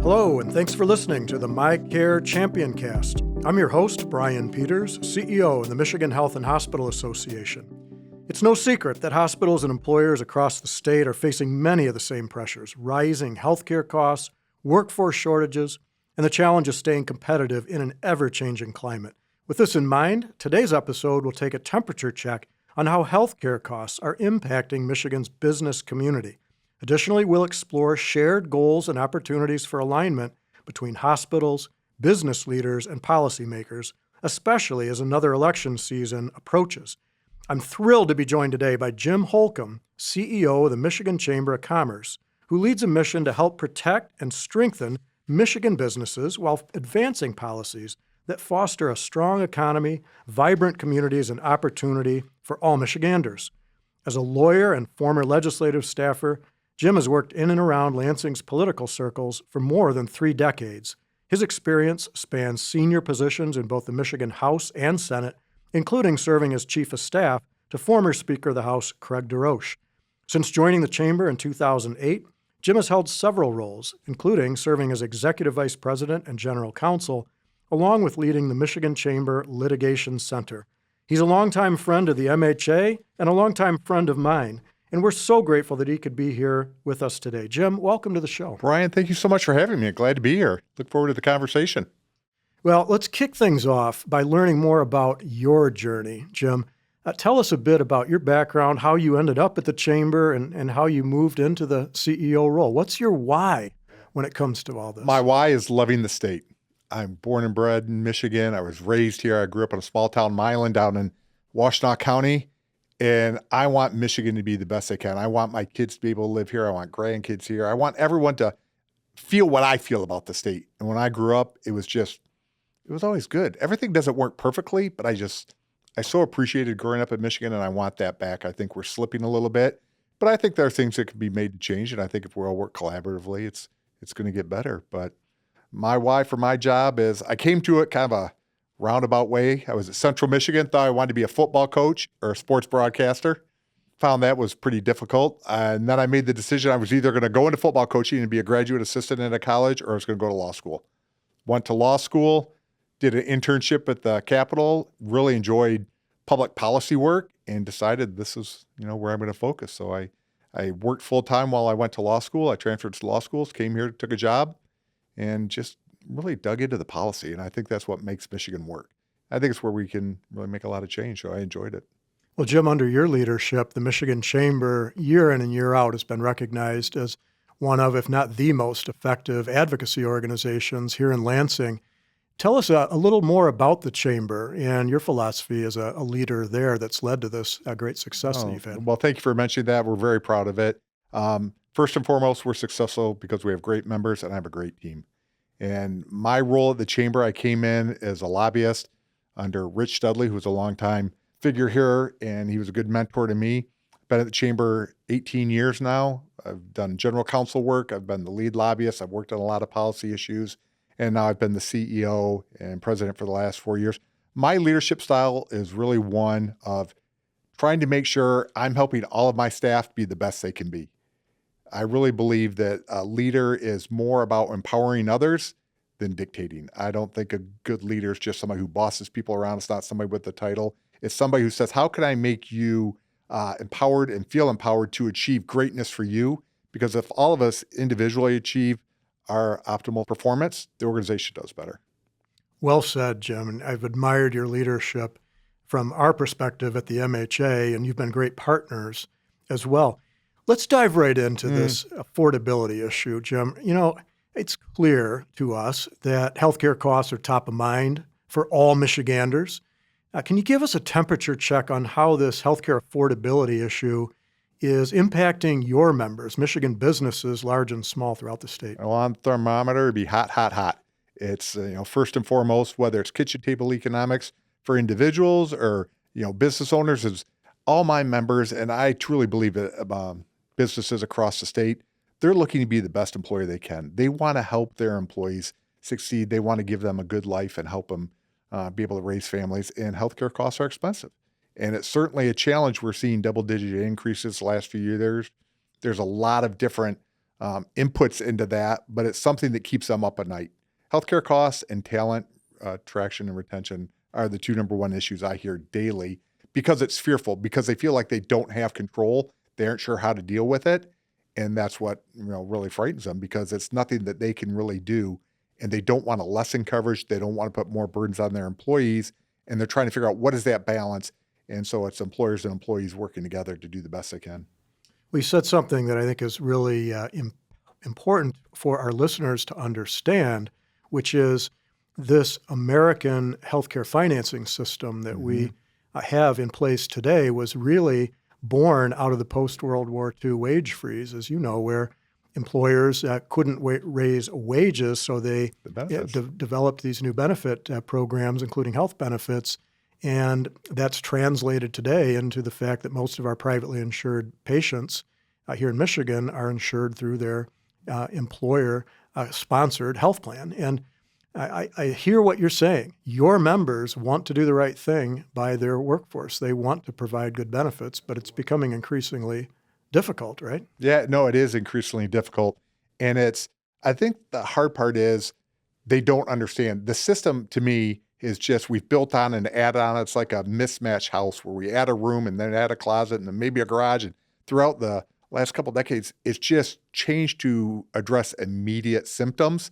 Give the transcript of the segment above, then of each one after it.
Hello, and thanks for listening to the My Care Champion Cast. I'm your host, Brian Peters, CEO in the Michigan Health and Hospital Association. It's no secret that hospitals and employers across the state are facing many of the same pressures: rising healthcare costs, workforce shortages, and the challenge of staying competitive in an ever-changing climate. With this in mind, today's episode will take a temperature check on how healthcare costs are impacting Michigan's business community. Additionally, we'll explore shared goals and opportunities for alignment between hospitals, business leaders, and policymakers, especially as another election season approaches. I'm thrilled to be joined today by Jim Holcomb, CEO of the Michigan Chamber of Commerce, who leads a mission to help protect and strengthen Michigan businesses while advancing policies that foster a strong economy, vibrant communities, and opportunity for all Michiganders. As a lawyer and former legislative staffer, Jim has worked in and around Lansing's political circles for more than 3 decades. His experience spans senior positions in both the Michigan House and Senate, including serving as Chief of Staff to former Speaker of the House, Craig DeRoche. Since joining the Chamber in 2008, Jim has held several roles, including serving as Executive Vice President and General Counsel, along with leading the Michigan Chamber Litigation Center. He's a longtime friend of the MHA and a longtime friend of mine, and we're so grateful that he could be here with us today. Jim, welcome to the show. Brian, thank you so much for having me. Glad to be here. Look forward to the conversation. Well, let's kick things off by learning more about your journey. Jim, tell us a bit about your background, how you ended up at the Chamber, and how you moved into the CEO role. What's your why when it comes to all this? My why is loving the state. I'm born and bred in Michigan. I was raised here. I grew up in a small town, Milan, down in Washtenaw County. And I want Michigan to be the best they can. I want my kids to be able to live here. I want grandkids here. I want everyone to feel what I feel about the state. And when I grew up, it was always good. Everything doesn't work perfectly, but I so appreciated growing up in Michigan, and I want that back. I think we're slipping a little bit, but I think there are things that can be made to change. And I think if we all work collaboratively, it's going to get better. But my why for my job is I came to it kind of a roundabout way. I was at Central Michigan, thought I wanted to be a football coach or a sports broadcaster. Found that was pretty difficult. And then I made the decision I was either going to go into football coaching and be a graduate assistant at a college, or I was going to go to law school. Went to law school, did an internship at the Capitol, really enjoyed public policy work, and decided this is where I'm going to focus. So I worked full-time while I went to law school. I transferred to law schools, came here, took a job, and just really dug into the policy. And I think that's what makes Michigan work. I think it's where we can really make a lot of change. So I enjoyed it. Well, Jim, under your leadership, the Michigan Chamber year in and year out has been recognized as one of, if not the most effective advocacy organizations here in Lansing. Tell us a little more about the Chamber and your philosophy as a leader there that's led to this great success that you've had. Well, thank you for mentioning that. We're very proud of it. First and foremost, we're successful because we have great members and I have a great team. And my role at the Chamber, I came in as a lobbyist under Rich Studley, who was a longtime figure here, and he was a good mentor to me. Been at the Chamber 18 years now. I've done general counsel work. I've been the lead lobbyist. I've worked on a lot of policy issues. And now I've been the CEO and president for the last 4 years. My leadership style is really one of trying to make sure I'm helping all of my staff be the best they can be. I really believe that a leader is more about empowering others than dictating. I don't think a good leader is just somebody who bosses people around. It's not somebody with the title. It's somebody who says, how can I make you empowered and feel empowered to achieve greatness for you? Because if all of us individually achieve our optimal performance, the organization does better. Well said, Jim. And I've admired your leadership from our perspective at the MHA, and you've been great partners as well. Let's dive right into this affordability issue, Jim. It's clear to us that healthcare costs are top of mind for all Michiganders. Can you give us a temperature check on how this healthcare affordability issue is impacting your members, Michigan businesses, large and small, throughout the state? Well, on the thermometer, it'd be hot, hot, hot. It's, first and foremost, whether it's kitchen table economics for individuals or, business owners, is all my members, and I truly believe that businesses across the state, they're looking to be the best employer they can. They want to help their employees succeed. They want to give them a good life and help them be able to raise families, and healthcare costs are expensive. And it's certainly a challenge. We're seeing double-digit increases the last few years. There's a lot of different inputs into that, but it's something that keeps them up at night. Healthcare costs and talent attraction and retention are the two number one issues I hear daily, because it's fearful, because they feel like they don't have control. They aren't sure how to deal with it. And that's what really frightens them, because it's nothing that they can really do. And they don't want to lessen coverage. They don't want to put more burdens on their employees. And they're trying to figure out what is that balance. And so it's employers and employees working together to do the best they can. We said something that I think is really important for our listeners to understand, which is this American healthcare financing system that we have in place today was really born out of the post-World War II wage freeze, as you know, where employers couldn't raise wages, so they developed these new benefit programs, including health benefits. And that's translated today into the fact that most of our privately insured patients here in Michigan are insured through their employer-sponsored health plan. And I hear what you're saying. Your members want to do the right thing by their workforce. They want to provide good benefits, but it's becoming increasingly difficult, right? Yeah, no, it is increasingly difficult. And I think the hard part is they don't understand. The system, to me, is just we've built on and added on. It's like a mismatched house where we add a room and then add a closet and then maybe a garage. And throughout the last couple of decades, it's just changed to address immediate symptoms.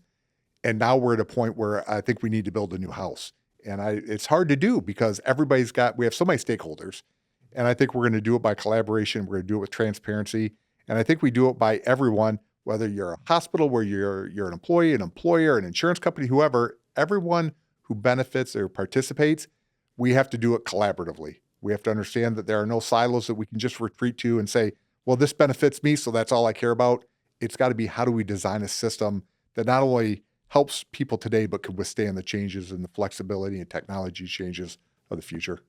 And now we're at a point where I think we need to build a new house. And it's hard to do because we have so many stakeholders. And I think we're going to do it by collaboration. We're going to do it with transparency. And I think we do it by everyone, whether you're a hospital, where you're an employee, an employer, an insurance company, whoever, everyone who benefits or participates, we have to do it collaboratively. We have to understand that there are no silos that we can just retreat to and say, well, this benefits me, so that's all I care about. It's got to be, how do we design a system that not only helps people today, but could withstand the changes and the flexibility and technology changes of the future.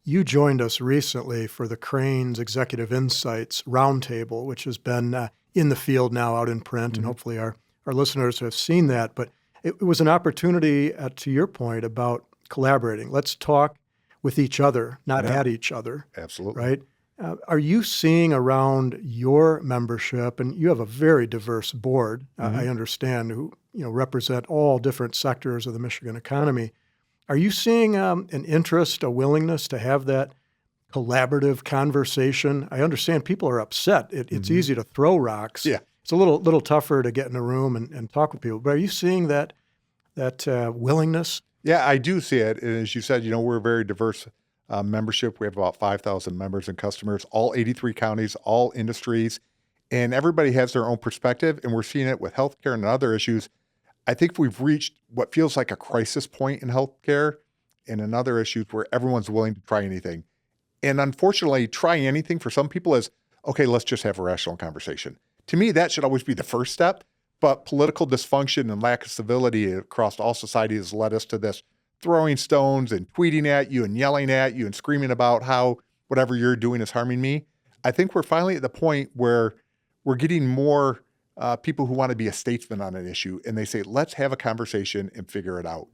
You joined us recently for the Cranes Executive Insights Roundtable, which has been in the field now, out in print, and hopefully our listeners have seen that. But it was an opportunity, to your point, about collaborating. Let's talk with each other, not at each other. Absolutely. Right? Are you seeing around your membership, and you have a very diverse board, I understand, who represent all different sectors of the Michigan economy. Are you seeing an interest, a willingness to have that collaborative conversation? I understand people are upset. It's easy to throw rocks. Yeah. It's a little tougher to get in a room and talk with people. But are you seeing that willingness? Yeah, I do see it. And as you said, we're a very diverse membership. We have about 5,000 members and customers, all 83 counties, all industries, and everybody has their own perspective. And we're seeing it with healthcare and other issues. I think we've reached what feels like a crisis point in healthcare and in other issues where everyone's willing to try anything. And unfortunately, trying anything for some people is, okay, let's just have a rational conversation. To me, that should always be the first step. But political dysfunction and lack of civility across all society has led us to this throwing stones and tweeting at you and yelling at you and screaming about how whatever you're doing is harming me. I think we're finally at the point where we're getting more people who want to be a statesman on an issue, and they say, let's have a conversation and figure it out.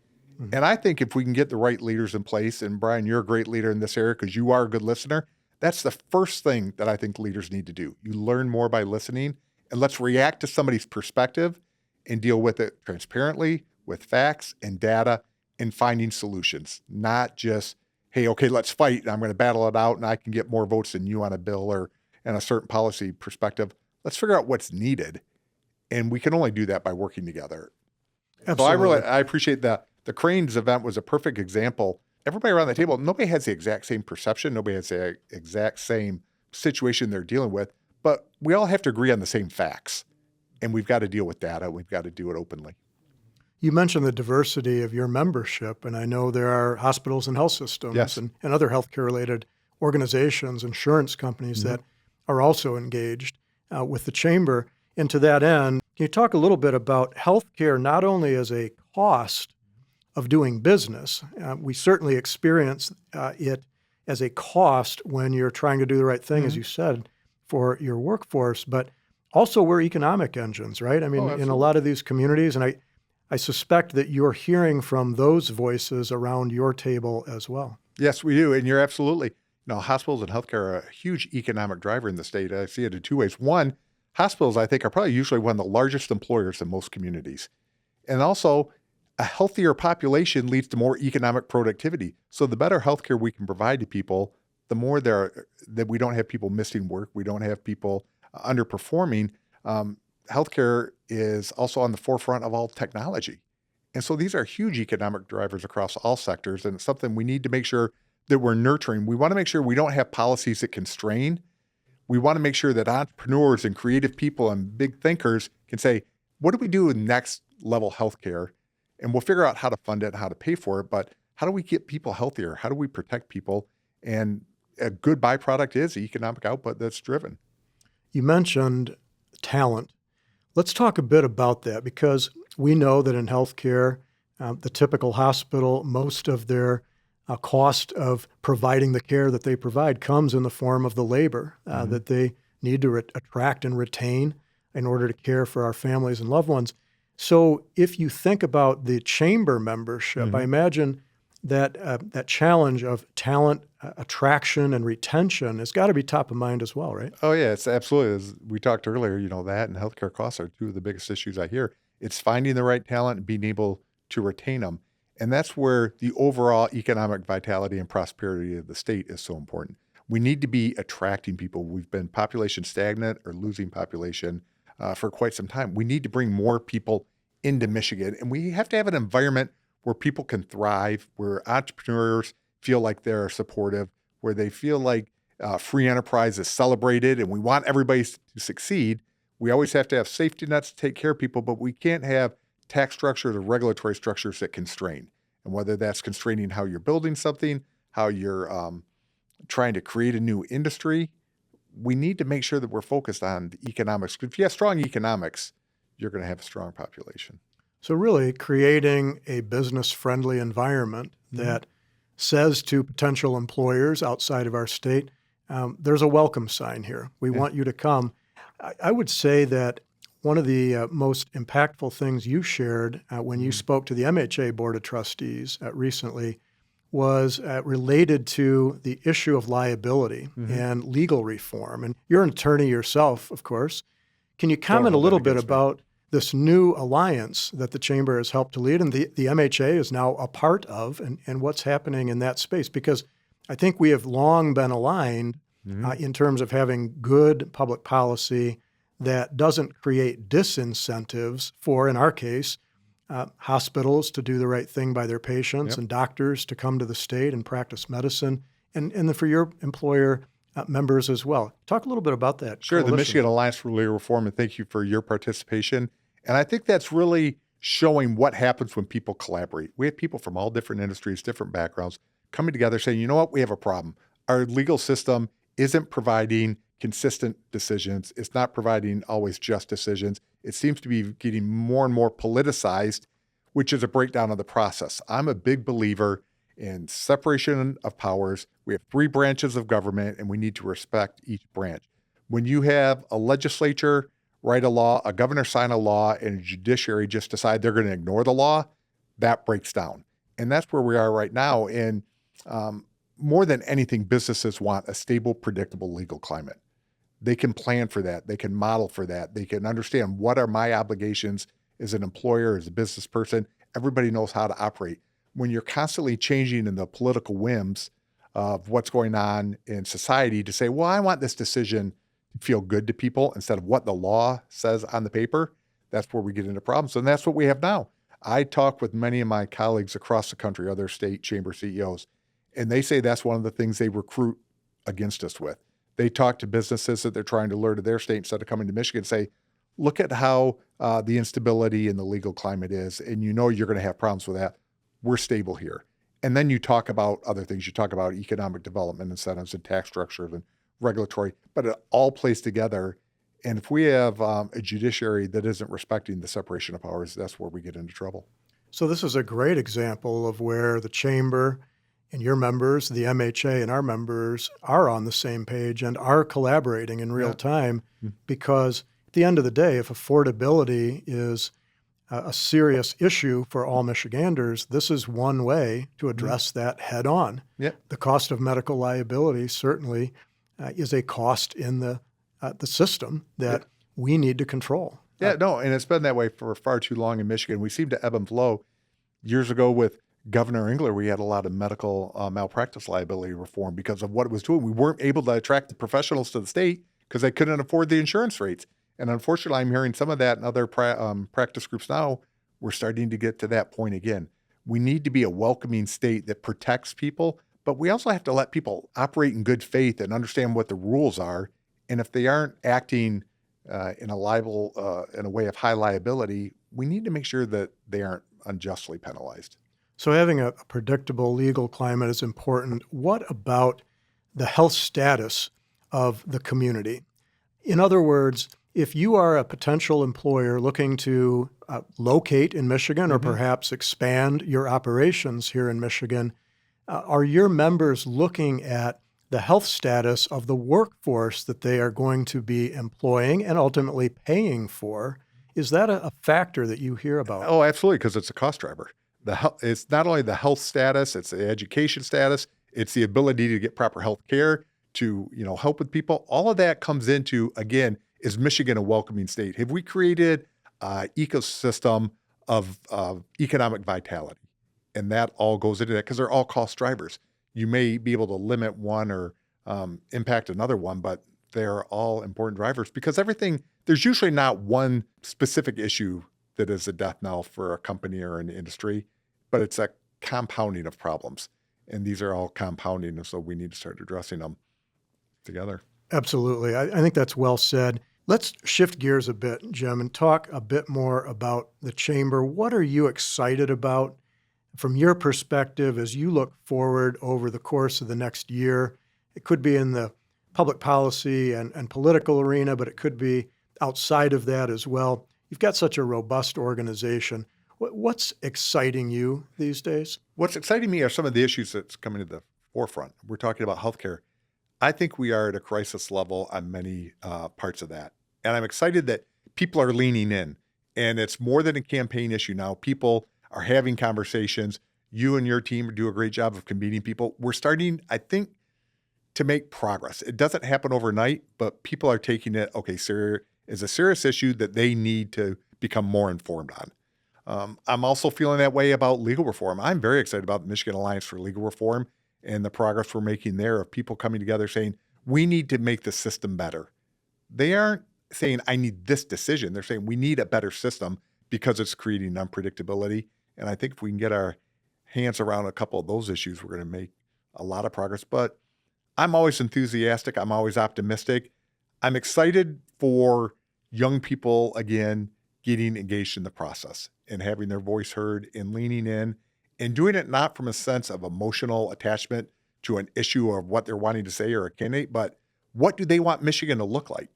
And I think if we can get the right leaders in place, and Brian, you're a great leader in this area because you are a good listener, that's the first thing that I think leaders need to do. You learn more by listening, and let's react to somebody's perspective and deal with it transparently with facts and data and finding solutions, not just, hey, okay, let's fight, and I'm going to battle it out, and I can get more votes than you on a bill or in a certain policy perspective. Let's figure out what's needed, and we can only do that by working together. Absolutely. So I appreciate that. The Cranes event was a perfect example. Everybody around the table, nobody has the exact same perception. Nobody has the exact same situation they're dealing with, but we all have to agree on the same facts, and we've got to deal with data. We've got to do it openly. You mentioned the diversity of your membership, and I know there are hospitals and health systems and other healthcare-related organizations, insurance companies that are also engaged with the chamber. And to that end, can you talk a little bit about healthcare not only as a cost of doing business? We certainly experience it as a cost when you're trying to do the right thing, as you said, for your workforce, but also we're economic engines, right? I mean, in a lot of these communities, and I suspect that you're hearing from those voices around your table as well. Yes, we do. And you're absolutely, hospitals and healthcare are a huge economic driver in the state. I see it in two ways. One, hospitals, I think, are probably usually one of the largest employers in most communities. And also, a healthier population leads to more economic productivity. So the better healthcare we can provide to people, the more that we don't have people missing work, we don't have people underperforming. Healthcare is also on the forefront of all technology. And so these are huge economic drivers across all sectors, and it's something we need to make sure that we're nurturing. We want to make sure we don't have policies that constrain. We want to make sure that entrepreneurs and creative people and big thinkers can say, what do we do with next level healthcare? And we'll figure out how to fund it and how to pay for it. But how do we get people healthier? How do we protect people? And a good byproduct is the economic output that's driven. You mentioned talent. Let's talk a bit about that, because we know that in healthcare, the typical hospital, most of their cost of providing the care that they provide comes in the form of the labor that they need to attract and retain in order to care for our families and loved ones. So if you think about the chamber membership, I imagine that that challenge of talent attraction and retention has got to be top of mind as well, right? Oh, yeah, it's absolutely. As we talked earlier, that and healthcare costs are two of the biggest issues I hear. It's finding the right talent and being able to retain them. And that's where the overall economic vitality and prosperity of the state is so important. We need to be attracting people. We've been population stagnant or losing population for quite some time. We need to bring more people into Michigan, and we have to have an environment where people can thrive, where entrepreneurs feel like they're supportive, where they feel like free enterprise is celebrated, and we want everybody to succeed. We always have to have safety nets to take care of people, but we can't have tax structures or regulatory structures that constrain. And whether that's constraining how you're building something, how you're trying to create a new industry, we need to make sure that we're focused on the economics. If you have strong economics, you're going to have a strong population. So really creating a business-friendly environment that says to potential employers outside of our state, there's a welcome sign here. We want you to come. I would say that one of the most impactful things you shared when you spoke to the MHA Board of Trustees recently was related to the issue of liability and legal reform. And you're an attorney yourself, of course. Can you comment a little bit about this new alliance that the Chamber has helped to lead and the MHA is now a part of, and what's happening in that space? Because I think we have long been aligned in terms of having good public policy that doesn't create disincentives for, in our case, hospitals to do the right thing by their patients and doctors to come to the state and practice medicine, and for your employer members as well. Talk a little bit about that. Sure. Coalition. The Michigan Alliance for Legal Reform, and thank you for your participation. And I think that's really showing what happens when people collaborate. We have people from all different industries, different backgrounds, coming together saying, you know what, we have a problem. Our legal system isn't providing consistent decisions. It's not providing always just decisions. It seems to be getting more and more politicized, which is a breakdown of the process. I'm a big believer in separation of powers. We have 3 branches of government, and we need to respect each branch. When you have a legislature write a law, a governor sign a law, and a judiciary just decide they're going to ignore the law, that breaks down. And that's where we are right now. And more than anything, businesses want a stable, predictable legal climate. They can plan for that. They can model for that. They can understand what are my obligations as an employer, as a business person. Everybody knows how to operate. When you're constantly changing in the political whims of what's going on in society to say, well, I want this decision to feel good to people instead of what the law says on the paper, that's where we get into problems. And that's what we have now. I talk with many of my colleagues across the country, other state chamber CEOs, and they say that's one of the things they recruit against us with. They talk to businesses that they're trying to lure to their state instead of coming to Michigan and say, look at how the instability in the legal climate is, and you're going to have problems with that. We're stable here. And then you talk about other things. You talk about economic development incentives and tax structures and regulatory, but it all plays together. And if we have a judiciary that isn't respecting the separation of powers, that's where we get into trouble. So this is a great example of where the Chamber and your members, the MHA and our members, are on the same page and are collaborating in real time, because at the end of the day, if affordability is a serious issue for all Michiganders, this is one way to address that head on. The cost of medical liability certainly is a cost in the system that we need to control. Yeah, no, and it's been that way for far too long in Michigan. We seem to ebb and flow. Years ago with Governor Engler, we had a lot of medical malpractice liability reform because of what it was doing. We weren't able to attract the professionals to the state because they couldn't afford the insurance rates. And unfortunately, I'm hearing some of that in other practice groups now. We're starting to get to that point again. We need to be a welcoming state that protects people, but we also have to let people operate in good faith and understand what the rules are. And if they aren't acting in a way of high liability, we need to make sure that they aren't unjustly penalized. So having a predictable legal climate is important. What about the health status of the community? In other words, if you are a potential employer looking to locate in Michigan or perhaps expand your operations here in Michigan, are your members looking at the health status of the workforce that they are going to be employing and ultimately paying for? Is that a factor that you hear about? Oh, absolutely, because it's a cost driver. It's not only the health status, it's the education status, it's the ability to get proper health care, to help with people. All of that comes into, again, is Michigan a welcoming state? Have we created an ecosystem of economic vitality? And that all goes into that because they're all cost drivers. You may be able to limit one or impact another one, but they're all important drivers because there's usually not one specific issue that is a death knell for a company or an industry, but it's a compounding of problems. And these are all compounding, and so we need to start addressing them together. Absolutely. I think that's well said. Let's shift gears a bit, Jim, and talk a bit more about the chamber. What are you excited about from your perspective as you look forward over the course of the next year? It could be in the public policy and political arena, but it could be outside of that as well. You've got such a robust organization. What's exciting you these days? What's exciting me are some of the issues that's coming to the forefront. We're talking about healthcare. I think we are at a crisis level on many parts of that. And I'm excited that people are leaning in. And it's more than a campaign issue now. People are having conversations. You and your team do a great job of convening people. We're starting, I think, to make progress. It doesn't happen overnight, but people are taking it, okay, is a serious issue that they need to become more informed on. I'm also feeling that way about legal reform. I'm very excited about the Michigan Alliance for Legal Reform and the progress we're making there of people coming together saying, we need to make the system better. They aren't saying, I need this decision. They're saying, we need a better system because it's creating unpredictability. And I think if we can get our hands around a couple of those issues, we're going to make a lot of progress. But I'm always enthusiastic. I'm always optimistic. I'm excited for young people, again, getting engaged in the process and having their voice heard and leaning in and doing it not from a sense of emotional attachment to an issue of what they're wanting to say or a candidate, but what do they want Michigan to look like?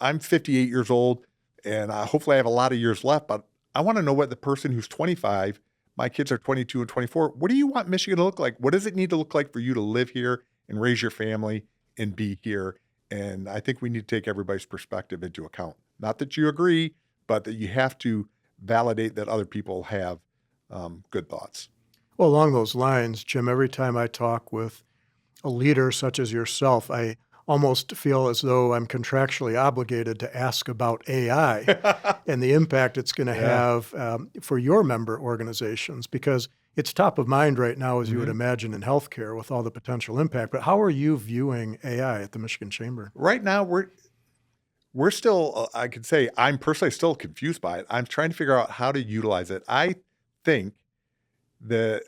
I'm 58 years old and hopefully I have a lot of years left, but I want to know what the person who's 25, my kids are 22 and 24, what do you want Michigan to look like? What does it need to look like for you to live here and raise your family and be here? And I think we need to take everybody's perspective into account. Not that you agree, but that you have to validate that other people have good thoughts. Well, along those lines, Jim, every time I talk with a leader such as yourself, I almost feel as though I'm contractually obligated to ask about AI and the impact it's going to have for your member organizations, because it's top of mind right now, as you would imagine, in healthcare with all the potential impact. But how are you viewing AI at the Michigan Chamber? Right now, we're still, I could say, I'm personally still confused by it. I'm trying to figure out how to utilize it. I think that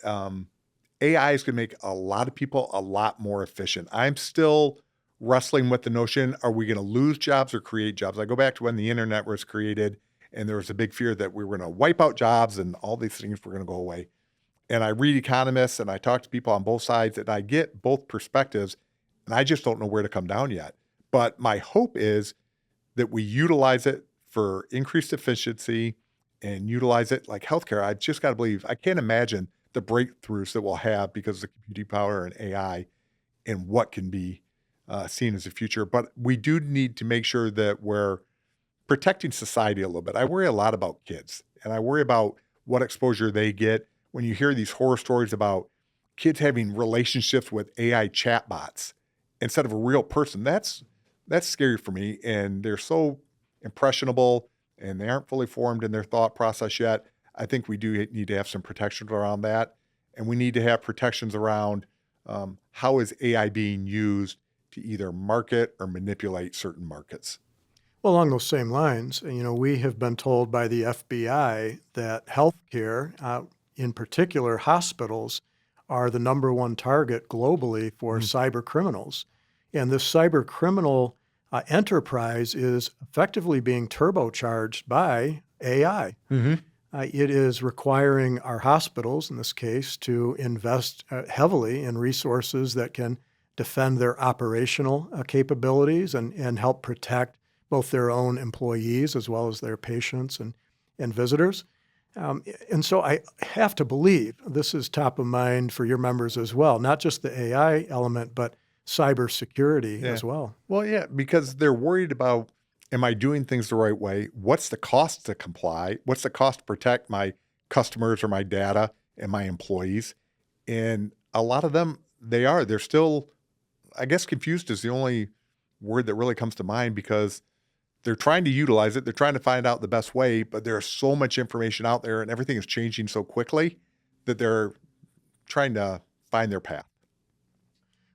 AI is going to make a lot of people a lot more efficient. I'm still wrestling with the notion, are we going to lose jobs or create jobs? I go back to when the internet was created and there was a big fear that we were going to wipe out jobs and all these things were going to go away. And I read economists and I talk to people on both sides and I get both perspectives and I just don't know where to come down yet. But my hope is that we utilize it for increased efficiency and utilize it like healthcare. I just got to believe, I can't imagine the breakthroughs that we'll have because of the computing power and AI and what can be seen as the future. But we do need to make sure that we're protecting society a little bit. I worry a lot about kids and I worry about what exposure they get when you hear these horror stories about kids having relationships with AI chatbots instead of a real person. That's That's scary for me. And they're so impressionable and they aren't fully formed in their thought process yet. I think we do need to have some protections around that. And we need to have protections around how is AI being used to either market or manipulate certain markets. Well, along those same lines, we have been told by the FBI that healthcare, in particular hospitals, are the number one target globally for cyber criminals. And this cyber criminal enterprise is effectively being turbocharged by AI. It is requiring our hospitals, in this case, to invest heavily in resources that can defend their operational capabilities and help protect both their own employees as well as their patients and visitors. And so I have to believe this is top of mind for your members as well, not just the AI element, but cybersecurity as well. Well, yeah, because they're worried about, am I doing things the right way? What's the cost to comply? What's the cost to protect my customers or my data and my employees? And a lot of them, they're still, I guess confused is the only word that really comes to mind, because they're trying to utilize it. They're trying to find out the best way, but there's so much information out there and everything is changing so quickly that they're trying to find their path.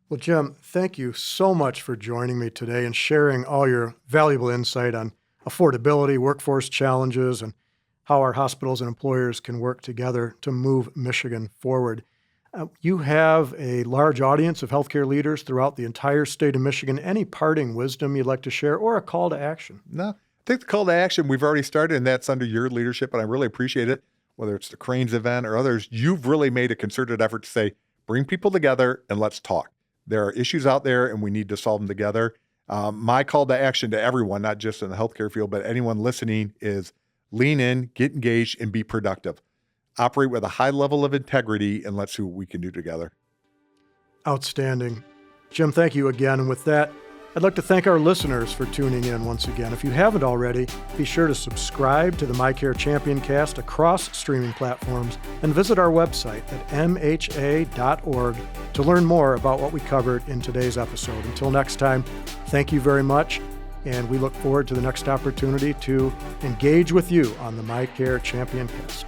Well, Jim, thank you so much for joining me today and sharing all your valuable insight on affordability, workforce challenges, and how our hospitals and employers can work together to move Michigan forward. You have a large audience of healthcare leaders throughout the entire state of Michigan. Any parting wisdom you'd like to share or a call to action? No, I think the call to action we've already started, and that's under your leadership, and I really appreciate it. Whether it's the Cranes event or others, you've really made a concerted effort to say, bring people together and let's talk. There are issues out there and we need to solve them together. My call to action to everyone, not just in the healthcare field, but anyone listening, is lean in, get engaged, and be productive. Operate with a high level of integrity, and let's see what we can do together. Outstanding. Jim, thank you again. And with that, I'd like to thank our listeners for tuning in once again. If you haven't already, be sure to subscribe to the MyCare Champion Cast across streaming platforms and visit our website at mha.org to learn more about what we covered in today's episode. Until next time, thank you very much, and we look forward to the next opportunity to engage with you on the MyCare Champion Cast.